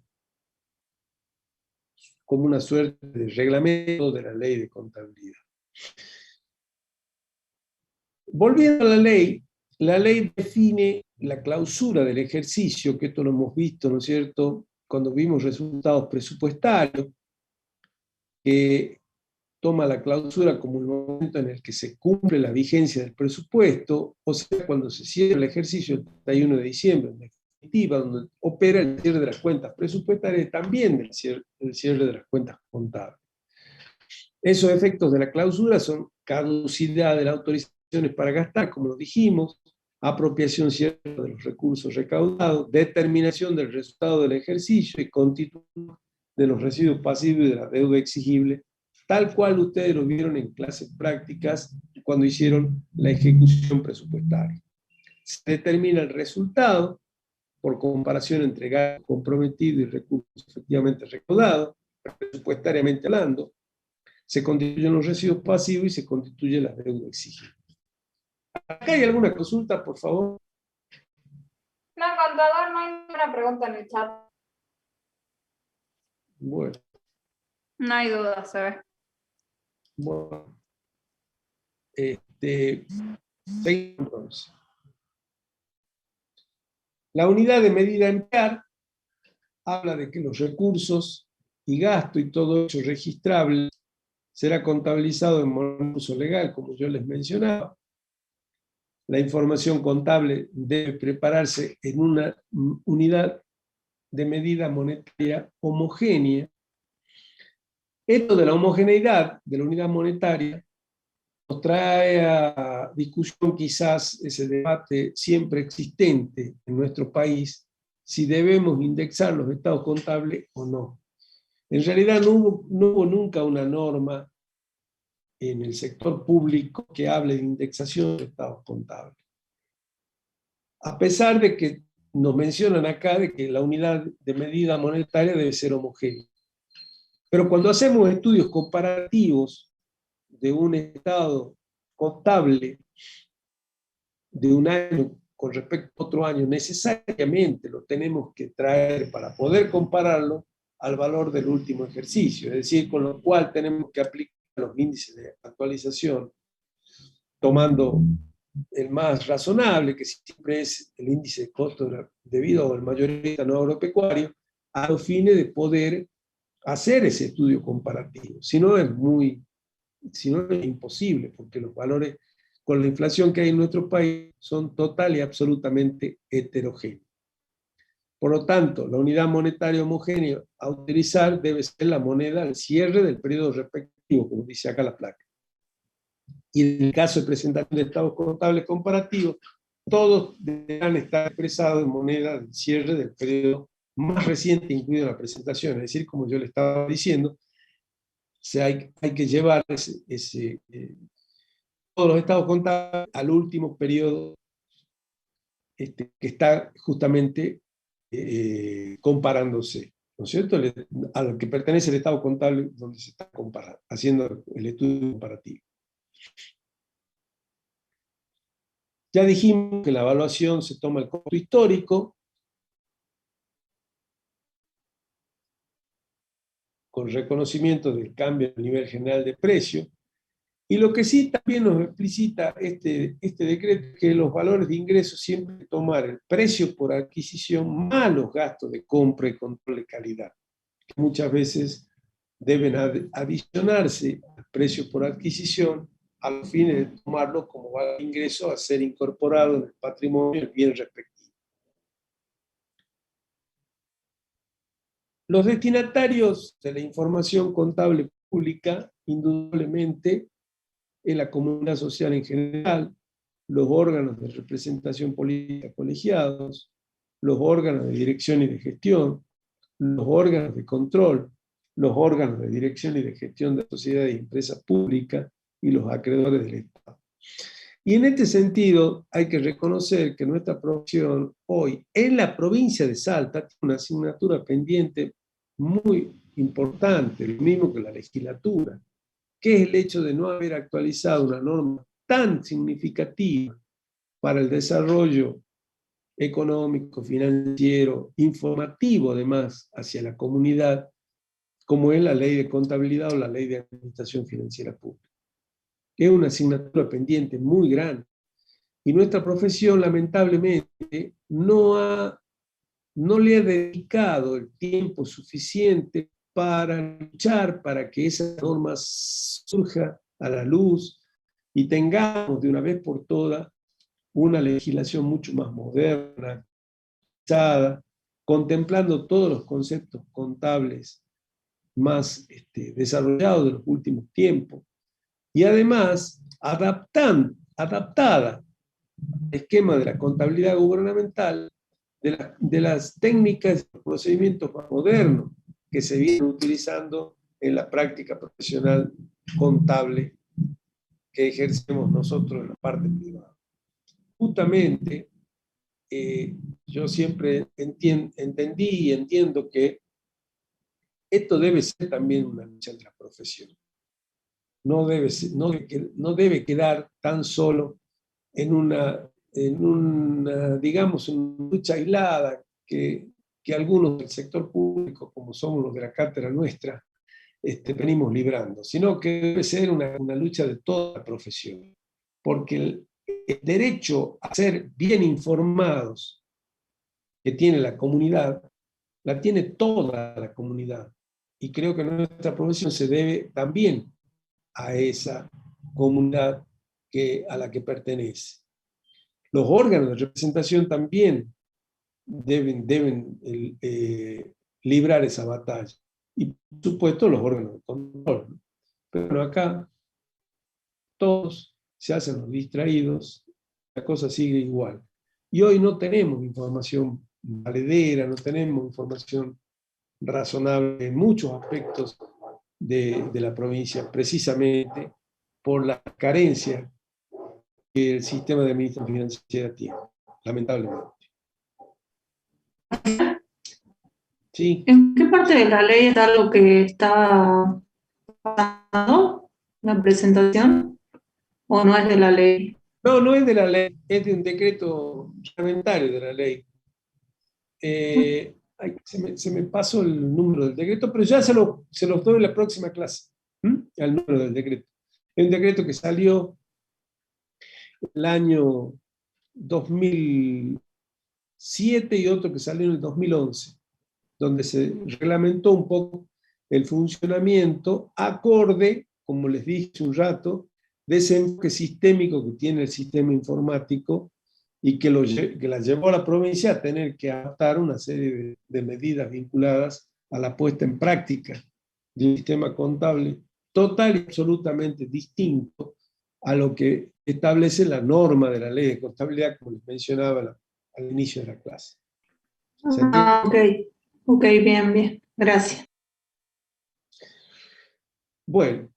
S1: como una suerte de reglamento de la ley de contabilidad. Volviendo a la ley define la clausura del ejercicio, que esto lo hemos visto, ¿no es cierto?, cuando vimos resultados presupuestarios, que toma la clausura como el momento en el que se cumple la vigencia del presupuesto, o sea, cuando se cierra el ejercicio el 31 de diciembre, en definitiva, donde opera el cierre de las cuentas presupuestarias y también el cierre de las cuentas contables. Esos efectos de la clausura son caducidad de las autorizaciones para gastar, como lo dijimos, apropiación cierta de los recursos recaudados, determinación del resultado del ejercicio y constitución de los residuos pasivos y de la deuda exigible, tal cual ustedes lo vieron en clases prácticas cuando hicieron la ejecución presupuestaria. Se determina el resultado por comparación entre gasto comprometido y recursos efectivamente recaudados, presupuestariamente hablando. Se constituyen los residuos pasivos y se constituye la deuda exigible. ¿Acá hay alguna consulta, por favor?
S2: No, contador, no hay ninguna pregunta en el chat.
S1: Bueno.
S2: No hay duda, se ve.
S1: Bueno. Entonces. La unidad de medida a emplear habla de que los recursos y gasto y todo hecho registrable será contabilizado en monocurso legal, como yo les mencionaba. La información contable debe prepararse en una unidad de medida monetaria homogénea. Esto de la homogeneidad de la unidad monetaria nos trae a discusión quizás ese debate siempre existente en nuestro país, si debemos indexar los estados contables o no. En realidad no hubo nunca una norma en el sector público que hable de indexación de estados contables. A pesar de que nos mencionan acá de que la unidad de medida monetaria debe ser homogénea. Pero cuando hacemos estudios comparativos de un estado contable de un año con respecto a otro año, necesariamente lo tenemos que traer para poder compararlo al valor del último ejercicio, es decir, con lo cual tenemos que aplicar los índices de actualización, tomando el más razonable, que siempre es el índice de costo debido al mayorista no agropecuario, a los fines de poder hacer ese estudio comparativo. Si no es imposible, porque los valores con la inflación que hay en nuestro país son total y absolutamente heterogéneos. Por lo tanto, la unidad monetaria homogénea a utilizar debe ser la moneda al cierre del periodo respectivo, como dice acá la placa. Y en el caso de presentación de estados contables comparativos, todos deberán estar expresados en moneda al cierre del periodo más reciente incluido en la presentación. Es decir, como yo le estaba diciendo, hay que llevar todos los estados contables al último periodo que está justamente comparándose, ¿no es cierto? Al que pertenece el estado contable donde se está comparando, haciendo el estudio comparativo. Ya dijimos que la evaluación se toma el costo histórico, con reconocimiento del cambio a nivel general de precio, y lo que sí también nos explicita este decreto es que los valores de ingreso siempre hay que tomar el precio por adquisición más los gastos de compra y control de calidad, que muchas veces deben adicionarse al precio por adquisición a los fines de tomarlo como valor de ingreso a ser incorporado en el patrimonio del bien respectivo. Los destinatarios de la información contable pública, indudablemente, es la comunidad social en general, los órganos de representación política colegiados, los órganos de dirección y de gestión, los órganos de control, los órganos de dirección y de gestión de sociedades y empresas públicas y los acreedores del Estado. Y en este sentido hay que reconocer que nuestra profesión hoy en la provincia de Salta tiene una asignatura pendiente muy importante, lo mismo que la legislatura, que es el hecho de no haber actualizado una norma tan significativa para el desarrollo económico, financiero, informativo además hacia la comunidad, como es la ley de contabilidad o la ley de administración financiera pública. Es una asignatura pendiente muy grande. Y nuestra profesión, lamentablemente, no le ha dedicado el tiempo suficiente para luchar para que esa norma surja a la luz y tengamos de una vez por todas una legislación mucho más moderna, contemplando todos los conceptos contables más desarrollados de los últimos tiempos, y además adaptada al esquema de la contabilidad gubernamental, de las técnicas y los procedimientos más modernos que se vienen utilizando en la práctica profesional contable que ejercemos nosotros en la parte privada. Justamente, yo siempre entendí y entiendo que esto debe ser también una lucha de la profesión. No debe quedar tan solo en una digamos, una lucha aislada que algunos del sector público, como somos los de la cátedra nuestra, venimos librando, sino que debe ser una lucha de toda la profesión. Porque el derecho a ser bien informados que tiene la comunidad, la tiene toda la comunidad. Y creo que nuestra profesión se debe también a esa comunidad a la que pertenece. Los órganos de representación también deben librar esa batalla. Y por supuesto los órganos de control, ¿no? Pero acá todos se hacen los distraídos, la cosa sigue igual. Y hoy no tenemos información valedera, no tenemos información razonable en muchos aspectos de la provincia, precisamente por la carencia que el sistema de administración financiera tiene, lamentablemente. Sí.
S3: ¿En qué parte de la ley está lo que está pasando, la presentación? ¿O no es de la ley?
S1: No, no es de la ley, es de un decreto reglamentario de la ley. Se me pasó el número del decreto, pero ya se los doy en la próxima clase, al número del decreto. Es un decreto que salió el año 2007 y otro que salió en el 2011, donde se reglamentó un poco el funcionamiento acorde, como les dije un rato, de ese enfoque sistémico que tiene el sistema informático y que la llevó a la provincia a tener que adaptar una serie de medidas vinculadas a la puesta en práctica de un sistema contable total y absolutamente distinto a lo que establece la norma de la ley de contabilidad, como les mencionaba al inicio de la clase.
S3: Ok, bien, gracias.
S1: Bueno,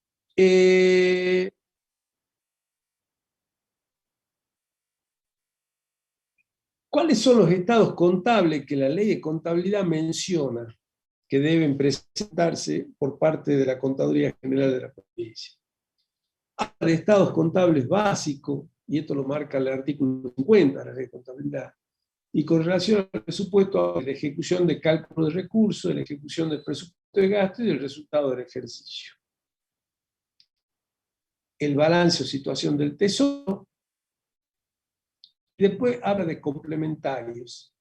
S1: ¿cuáles son los estados contables que la ley de contabilidad menciona que deben presentarse por parte de la Contaduría General de la provincia? Habla de estados contables básicos, y esto lo marca el artículo 50 de la ley de contabilidad, y con relación al presupuesto, de la ejecución de cálculo de recursos, de la ejecución del presupuesto de gasto y del resultado del ejercicio. El balance o situación del tesoro. Y después habla de complementarios,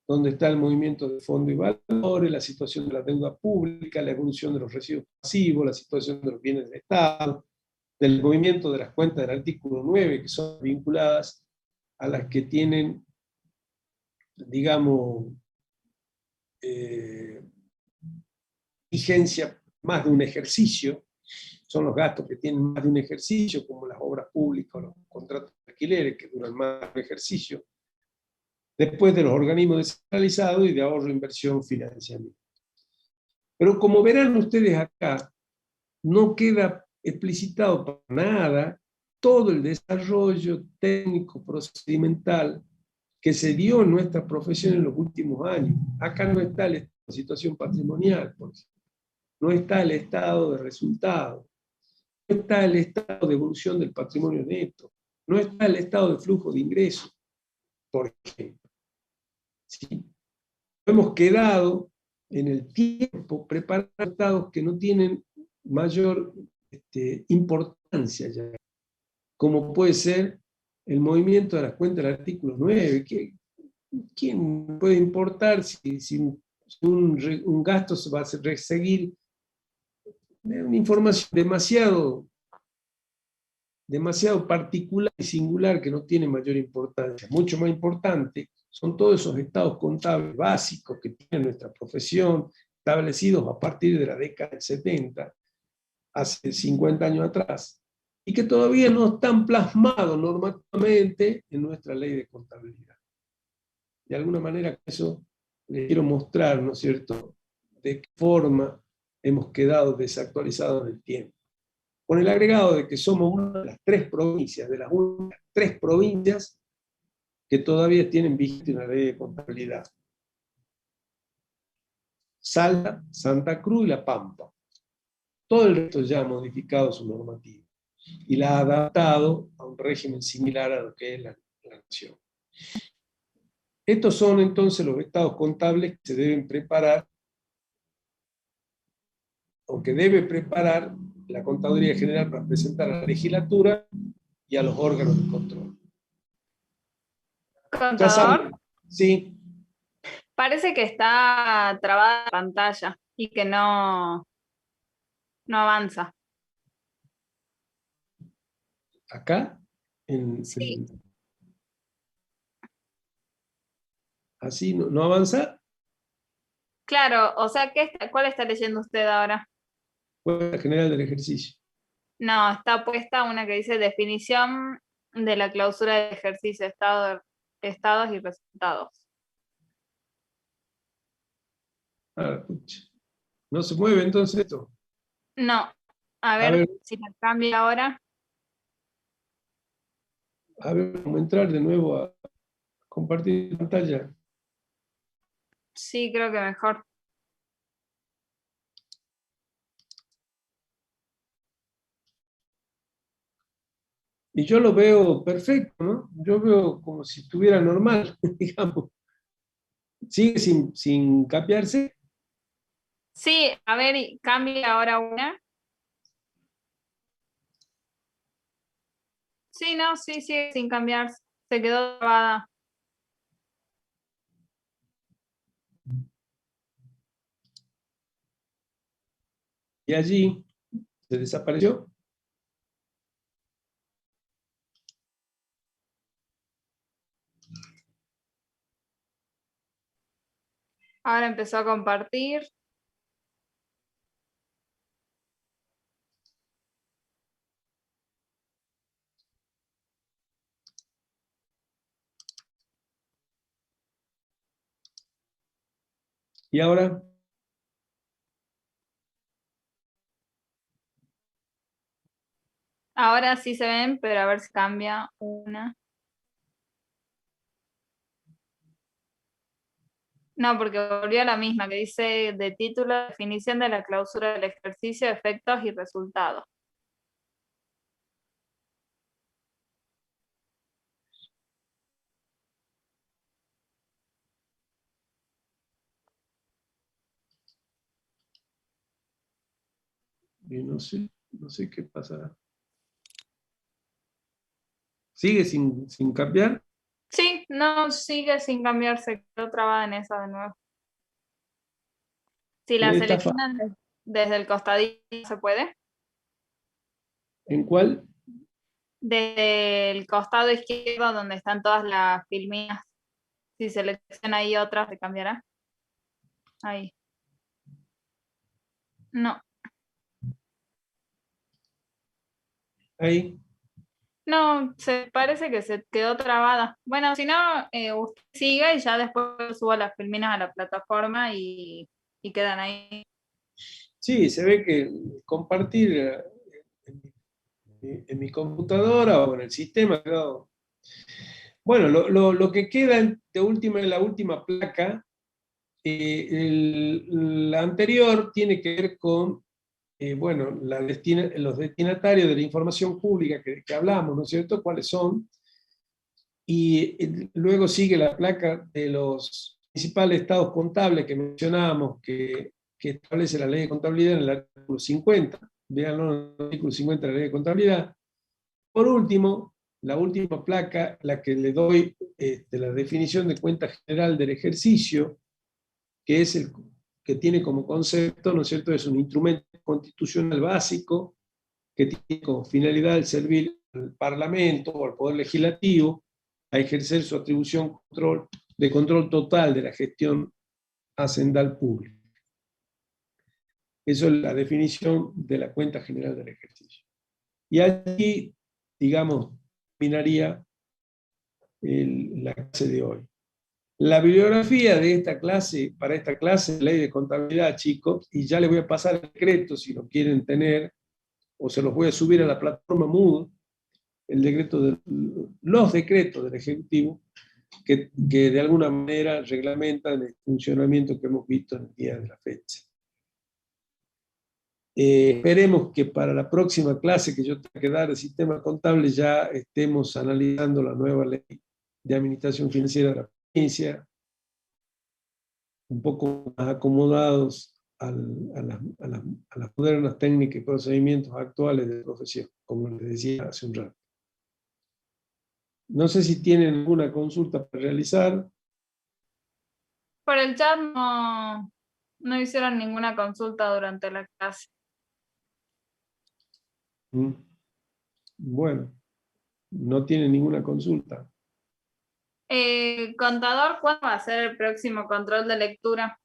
S1: donde está el movimiento de fondo y valores, la situación de la deuda pública, la evolución de los residuos pasivos, la situación de los bienes del Estado, del movimiento de las cuentas del artículo 9, que son vinculadas a las que tienen, digamos, vigencia más de un ejercicio. Son los gastos que tienen más de un ejercicio, como las obras públicas o los contratos de alquileres que duran más de un ejercicio. Después de los organismos descentralizados y de ahorro, inversión, financiamiento. Pero como verán ustedes acá, no queda explicitado para nada todo el desarrollo técnico procedimental que se dio en nuestra profesión en los últimos años. Acá no está la situación patrimonial, por ejemplo. no está el estado de resultado, no está el estado de evolución del patrimonio neto, no está el estado de flujo de ingresos, por ejemplo. ¿Sí? Hemos quedado en el tiempo preparando estados que no tienen mayor importancia ya, como puede ser el movimiento de las cuentas del artículo 9. ¿Quién puede importar si un gasto se va a seguir? Una información demasiado particular y singular que no tiene mayor importancia. Mucho más importante son todos esos estados contables básicos que tiene nuestra profesión, establecidos a partir de la década del 70, hace 50 años atrás, y que todavía no están plasmados normativamente en nuestra ley de contabilidad. De alguna manera, eso les quiero mostrar, ¿no es cierto?, de qué forma hemos quedado desactualizados en el tiempo. Con el agregado de que somos una de las 3 provincias, de las únicas 3 provincias que todavía tienen vigente una ley de contabilidad. Salta, Santa Cruz y La Pampa. Todo el resto ya ha modificado su normativa y la ha adaptado a un régimen similar a lo que es la nación. Estos son entonces los estados contables que se deben preparar, o que debe preparar la Contaduría General para presentar a la legislatura y a los órganos de control. Ya saben,
S2: Contador,
S1: sí,
S2: parece que está trabada la pantalla y que no avanza.
S1: acá,
S2: Sí,
S1: así no avanza.
S2: claro, o sea, ¿cuál está leyendo usted ahora?
S1: Cuenta general del ejercicio.
S2: No, está puesta una que dice definición de la clausura del ejercicio, estados y resultados.
S1: Ah, pucha. No se mueve entonces esto.
S2: No, a
S1: A
S2: ver
S1: ver,
S2: si la cambia ahora.
S1: vamos a entrar de nuevo a compartir pantalla.
S2: Sí, creo que mejor.
S1: Y yo lo veo perfecto, ¿no? Yo veo como si estuviera normal, digamos. Sigue sin cambiarse.
S2: Sí, a ver, cambia ahora una. Sí, no, sí, sigue sin cambiar. Se quedó trabada.
S1: Y allí se desapareció.
S2: Ahora empezó a compartir.
S1: Y ahora,
S2: Ahora sí se ven, pero a ver si cambia una. No, porque volvió a la misma, que dice de título, definición de la clausura del ejercicio, efectos y resultados.
S1: y no sé qué pasará. Sigue sin cambiar.
S2: Sí, no, sigue sin cambiarse, quedó trabada en esa de nuevo. Si la
S1: Está
S2: seleccionan desde el costadito, ¿se puede?
S1: ¿En cuál?
S2: Desde el costado izquierdo, donde están todas las filminas. Si selecciona ahí otra, ¿se cambiará? Ahí. No,
S1: Ahí.
S2: no, se parece que se quedó trabada. Bueno, si no, usted sigue y ya después suba las filminas a la plataforma y quedan ahí.
S1: Sí, se ve que compartir en mi computadora o en el sistema. Bueno, lo que queda de última en la última placa la anterior tiene que ver con bueno, los destinatarios de la información pública que hablamos, ¿no es cierto? ¿Cuáles son? Y luego sigue la placa de los principales estados contables que mencionábamos, que establece la ley de contabilidad en el artículo 50. Véanlo en el artículo 50 de la ley de contabilidad. Por último, la última placa, la que le doy la definición de cuenta general del ejercicio, que es el que tiene como concepto, ¿no es cierto?, es un instrumento constitucional básico que tiene como finalidad el servir al Parlamento o al Poder Legislativo a ejercer su atribución de control total de la gestión hacendal pública. Eso es la definición de la cuenta general del ejercicio. Y allí, digamos, terminaría la clase de hoy. La bibliografía de esta clase, para esta clase, ley de contabilidad, chicos, y ya les voy a pasar el decreto si lo quieren tener, o se los voy a subir a la plataforma Moodle, los decretos del Ejecutivo, que de alguna manera reglamentan el funcionamiento que hemos visto en el día de la fecha. Esperemos que para la próxima clase que yo tenga que dar de sistema contable ya estemos analizando la nueva ley de administración financiera de la provincia, un poco más acomodados a las modernas técnicas y procedimientos actuales de profesión, como les decía hace un rato. No sé si tienen alguna consulta para realizar.
S2: Por el chat no hicieron ninguna consulta durante la clase.
S1: Bueno, no tienen ninguna consulta.
S2: Contador, ¿cuándo va a ser el próximo control de lectura?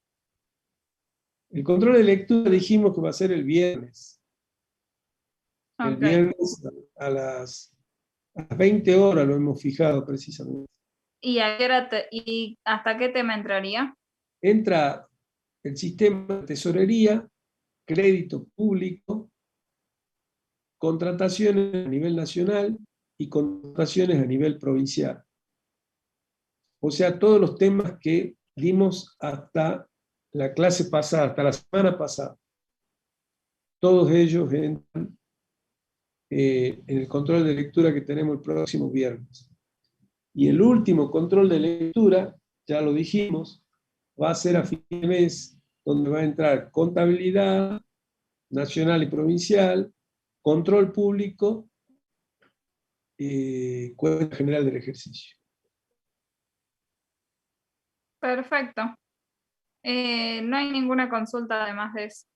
S1: El control de lectura dijimos que va a ser el viernes. El
S2: Ok.
S1: viernes a las 20 horas lo hemos fijado precisamente.
S2: ¿Y hasta qué tema entraría?
S1: Entra el sistema de tesorería, crédito público, contrataciones a nivel nacional y contrataciones a nivel provincial. O sea, todos los temas que dimos hasta la clase pasada, hasta la semana pasada. Todos ellos entran en el control de lectura que tenemos el próximo viernes. Y el último control de lectura, ya lo dijimos, va a ser a fin de mes, donde va a entrar contabilidad nacional y provincial, control público, cuenta general del ejercicio.
S2: Perfecto. No hay ninguna consulta además de eso.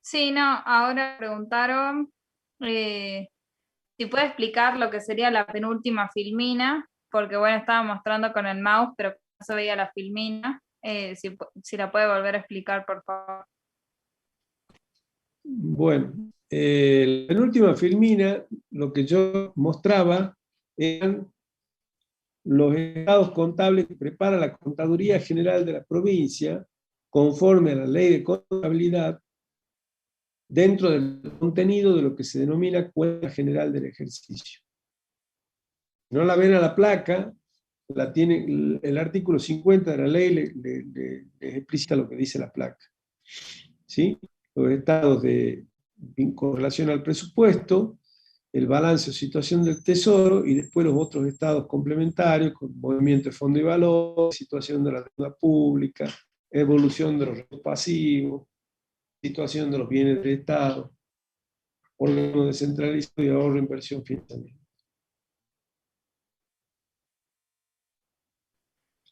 S2: Sí, no, ahora preguntaron si puede explicar lo que sería la penúltima filmina, porque bueno, estaba mostrando con el mouse, pero no se veía la filmina. Si la puede volver a explicar, por favor.
S1: Bueno, la penúltima filmina, lo que yo mostraba eran los estados contables que prepara la Contaduría General de la provincia, conforme a la ley de contabilidad, dentro del contenido de lo que se denomina cuenta general del ejercicio. No la ven a la placa, la tiene el artículo 50 de la ley, le explica lo que dice la placa. ¿Sí? Los estados con relación al presupuesto, el balance o situación del tesoro, y después los otros estados complementarios, con movimiento de fondo y valor, situación de la deuda pública, evolución de los recursos pasivos, situación de los bienes del Estado, órgano descentralizado y ahorro, inversión, financiamiento.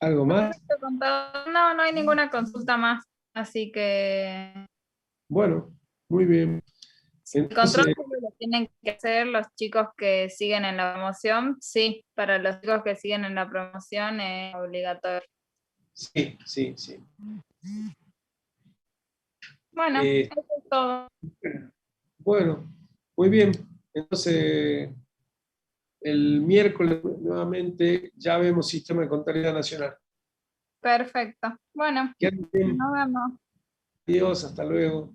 S1: ¿Algo más?
S2: No, no hay ninguna consulta más, así que...
S1: Bueno, muy bien. Entonces,
S2: el control lo tienen que hacer los chicos que siguen en la promoción. Sí, para los chicos que siguen en la promoción es obligatorio.
S1: sí, sí, sí.
S2: Bueno, eso es todo.
S1: Bueno, muy bien. Entonces, el miércoles nuevamente ya vemos Sistema de Contabilidad Nacional.
S2: Perfecto. Bueno,
S1: Que anden bien.
S2: nos vemos.
S1: Adiós, hasta luego.